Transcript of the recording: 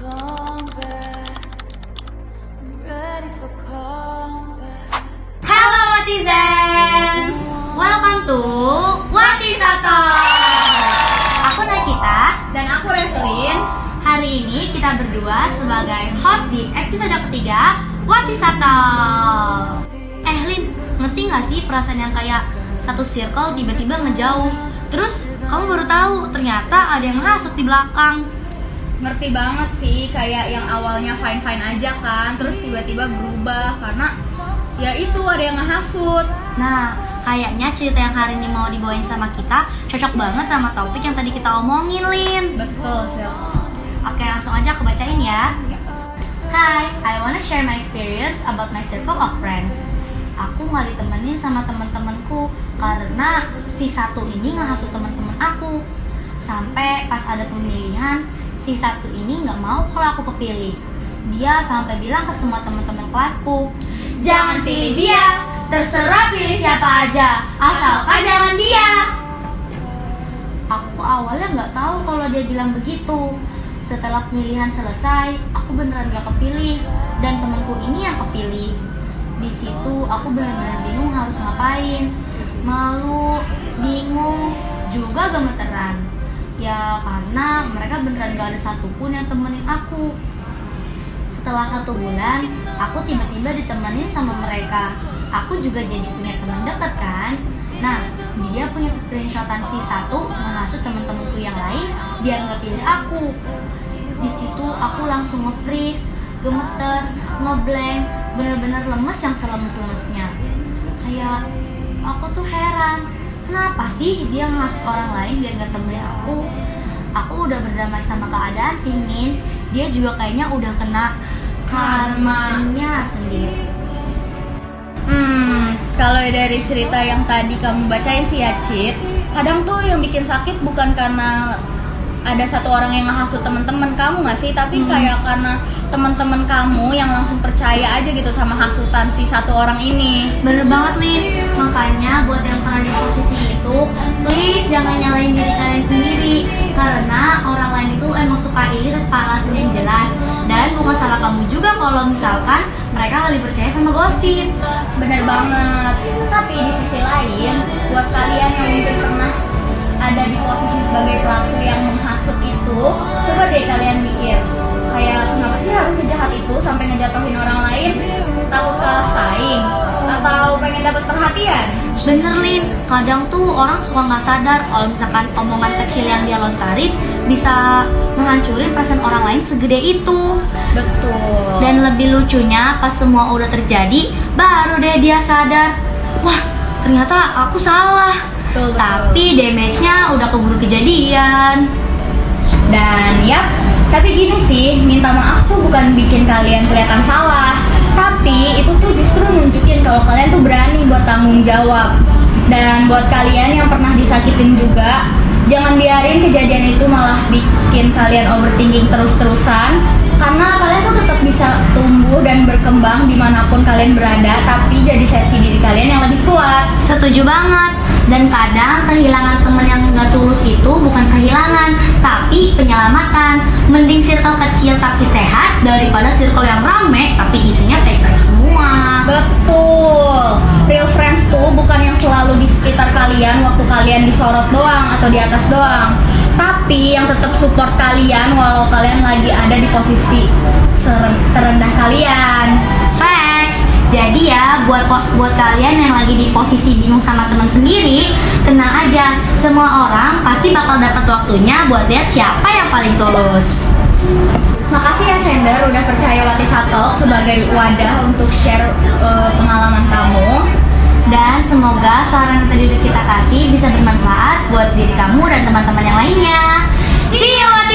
Halo Watizens, welcome to Watisato. Aku Nacita Dan aku Reselin. Hari ini kita berdua sebagai host di episode ketiga Watisato. Lin, ngerti gak sih perasaan yang kayak satu circle tiba-tiba ngejauh, terus kamu baru tahu ternyata ada yang hasut di belakang. Ngerti banget sih, kayak yang awalnya fine-fine aja kan, terus tiba-tiba berubah karena ya itu ada yang ngehasut. Nah, kayaknya cerita yang hari ini mau dibawain sama kita cocok banget sama topik yang tadi kita omongin, Lin. Betul, Sil. Oke, langsung aja aku bacain ya. Hi, I wanna share my experience about my circle of friends. Aku gak ditemenin sama teman-temanku karena si satu ini ngehasut teman-teman aku. Sampai pas ada pemilihan, si satu ini gak mau kalau aku kepilih. Dia sampai bilang ke semua teman-teman kelasku, jangan pilih dia, terserah pilih siapa aja, asalkan jangan dia. Aku awalnya gak tahu kalau dia bilang begitu. Setelah pemilihan selesai, aku beneran gak kepilih dan temanku ini yang kepilih. Di situ aku benar-benar bingung harus ngapain. Malu, bingung, juga gemeteran. Ya karena mereka beneran gak ada satupun yang temenin aku. Setelah 1 bulan, aku tiba-tiba ditemenin sama mereka. Aku juga jadi punya teman dekat kan. Nah, dia punya screenshotan si satu menghasut teman-temanku yang lain biar gak pilih aku. Di situ aku langsung nge-freeze, gemeter, ngeblank, bener-bener lemes yang selemes-lemesnya. Kayak aku tuh heran, kenapa sih dia ngasut orang lain biar gak temenin aku? Aku udah berdamai sama keadaan sih, Min. Dia juga kayaknya udah kena karmanya sendiri. Kalau dari cerita yang tadi kamu bacain sih ya, Cit, kadang tuh yang bikin sakit bukan karena ada satu orang yang ngehasut teman-teman kamu nggak sih, tapi kayak karena teman-teman kamu yang langsung percaya aja gitu sama hasutan si satu orang ini. Bener banget, Lin. Makanya buat yang pernah di posisi itu, please jangan nyalain diri kalian sendiri. Karena orang lain itu emang suka iri tanpa alasan yang jelas. Dan bukan salah kamu juga kalau misalkan mereka lebih percaya sama gosip. Bener banget. Tapi di sisi lain, buat kalian yang mungkin pernah ada di posisi sebagai pelaku yang menghasut itu, coba deh kalian mikir, kayak kenapa sih harus sejahat itu sampai ngejatuhin orang lain? Takut kalah saing? Atau pengen dapat perhatian? Bener, Lin, kadang tuh orang suka nggak sadar kalau misalkan omongan kecil yang dia lontarin bisa menghancurin perasaan orang lain segede itu. Betul. Dan lebih lucunya pas semua udah terjadi, baru deh dia sadar, wah ternyata aku salah. Betul. Tapi damage-nya udah keburu kejadian. Dan yap, tapi gini sih, minta maaf tuh bukan bikin kalian kelihatan salah, tapi itu tuh justru nunjukin kalau kalian tuh berani buat tanggung jawab. Dan buat kalian yang pernah disakitin juga, jangan biarin kejadian itu malah bikin kalian overthinking terus-terusan, karena kalian tuh tetap bisa tumbuh dan berkembang dimanapun kalian berada, tapi jadi versi diri kalian yang lebih kuat. Setuju banget. Dan kadang kehilangan teman yang gak tulus itu bukan kehilangan, tapi penyelamatan. Mending circle kecil tapi sehat daripada circle yang rame tapi isinya fake semua. Betul. Real friends tuh bukan yang selalu di sekitar kalian waktu kalian disorot doang atau di atas doang, tapi yang tetap support kalian walau kalian lagi ada di posisi terendah kalian. Facts. Jadi ya buat kalian yang lagi di posisi bingung sama teman sendiri, tenang aja, semua orang pasti bakal dapat waktunya buat lihat siapa yang paling tulus. Makasih ya Sender udah percaya Watisato sebagai wadah untuk share pengalaman kamu. Dan semoga saran yang tadi udah kita kasih bisa bermanfaat buat diri kamu dan teman-teman yang lainnya. See you!